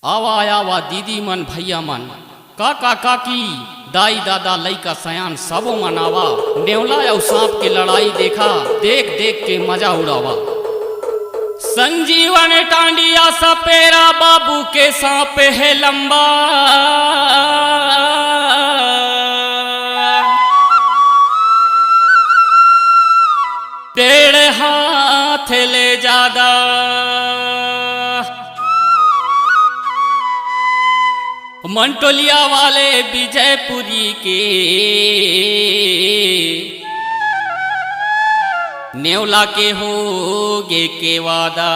आवा आवा दीदी मन भैया मन काका काकी दाई दादा लइका सयान सबो मन आवा। नेवला और सांप के लड़ाई देखा, देख देख के मजा उड़ावा। संजीवन टांडिया सपेरा बाबू के सांप है लंबा, पेड़ हाथ ले ज्यादा। मंटोलिया वाले विजयपुरी के नेवला के होगे के वादा।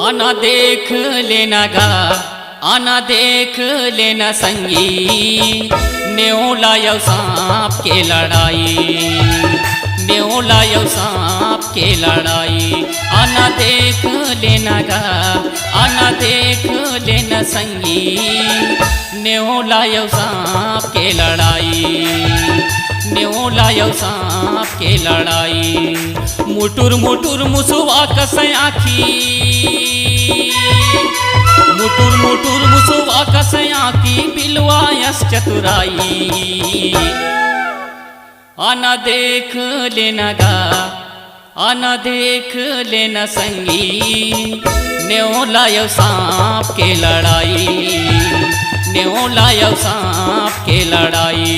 आना देख लेना गा, आना देख लेना संगी, नेवला यौ सांप के लड़ाई, नेवला यौ सांप के लड़ाई। आना देख लेना गा, आना देख लेना संगी, नेवला यौ सांप के लड़ाई, नेवला यौ सांप के लड़ाई। मुटुर मुटुर मुसुआ कस आखी, मुटुर मुटुर मुसुआ कस आखी, बिलवा यस चतुराई। आना देख लेना गा, आना देख लेना संगी, नेवला यौ सांप के लड़ाई, नेवला यौ सांप के लड़ाई।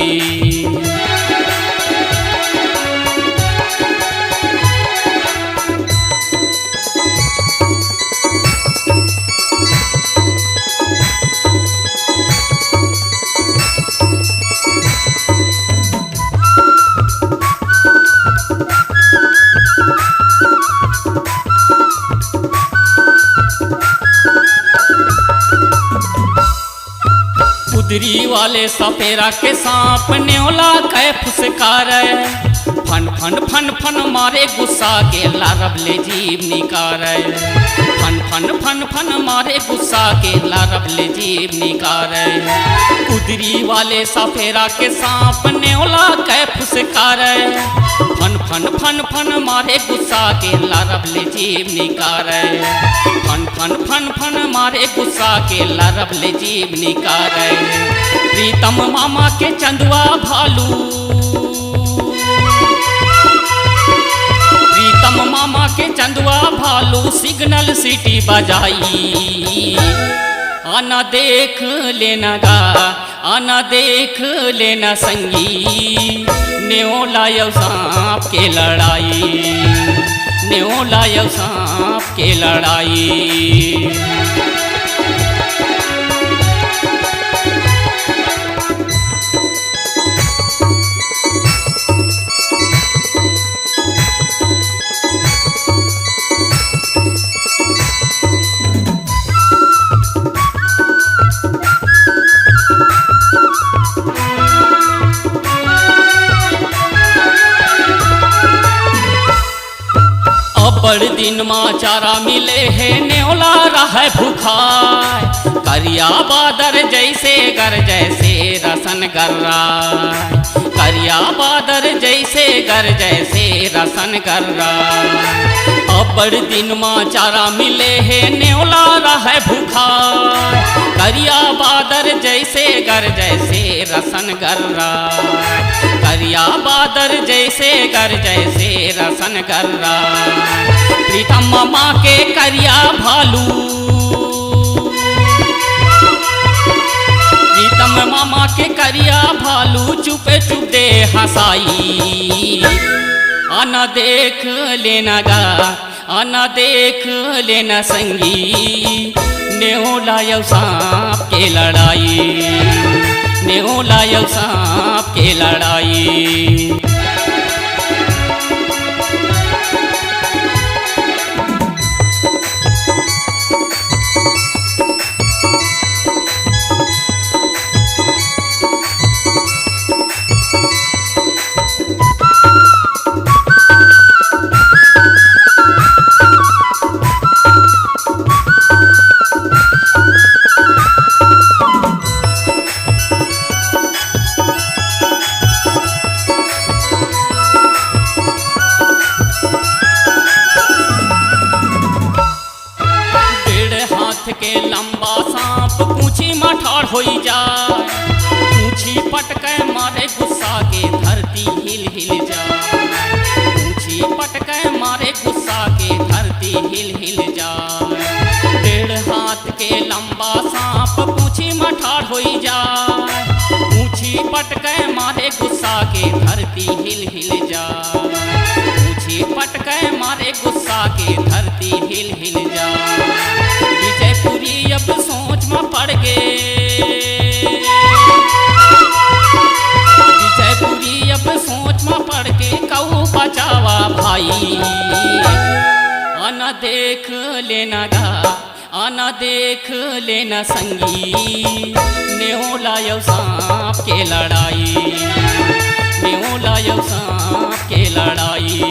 कुदरी वाले सपेरा के सांप नेवला कै फुसकार, फन फन फन फन मारे गुस्सा के लारब ले जीव निकार। फन फन फन फन मारे गुस्सा के लारब ले जीव निकार। कुदरी वाले सपेरा के सांप नेवला कै फुसकार, फन फन फन फन मारे गुस्सा के लारब ले जीव निकार। फन फन फन फन मारे गुस्सा के लारब ले जीव निकार। प्रीतम मामा के चंदुआ भालू, प्रीतम मामा के चंदुआ भालू सिग्नल सिटी बजाई। आना देख लेना गा, आना देख लेना संगी, नेवला यौ सांप के लड़ाई, नेवला यौ सांप के लड़ाई। बड़ दिन माँ चारा मिले है, नेवला रह भूखाय। करिया बादर जैसे गर जैसे रसन गर्रा, करिया बादर जैसे गर जैसे रसन गर्रा। अब बड़ दिन माँ चारा मिले है, नेवला रह भूखाय। करिया बादर जैसे गर जैसे रसन गर्रा, करिया बादर जैसे गर जैसे रसन गर्रा। प्रीतम मामा के करिया भालू, प्रीतम मामा के करिया भालू चुपे चुप दे हंसाई। आना देख लेना गा, आना देख लेना संगी, नेवला यौ सांप के लड़ाई, नेवला यौ सांप के लड़ाई। पटके मारे गुस्सा के धरती हिल हिल जाए। पूछी पटके मारे गुस्सा के धरती हिल हिल जाए। 1.5 हाथ के लंबा सांप पूछी मठार होई जाए। पूछी पटके मारे गुस्सा के धरती हिल हिल जाए। पूछी पटके मारे गुस्सा के धरती हिल हिल जाए। विजयपुरी अब सोच में पड़ गए। विजयपुरी अब सोच में पड़ के कहू बचावा भाई। आना देख लेना गा, आना देख लेना संगी, नेओलायो सांप के लड़ाई, नेओलायो सांप के लड़ाई।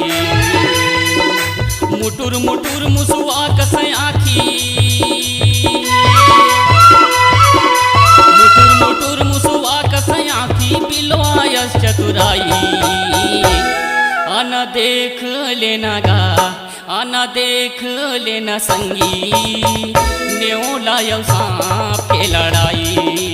मुटुर मुटुर मुसुआ कस आखी, मुटुर मुटुर मुसुआ कस आखी, बिलवायस चतुराई। आना देख लेना गा, आना देख लेना संगी, नेओलायो सांप के लड़ाई।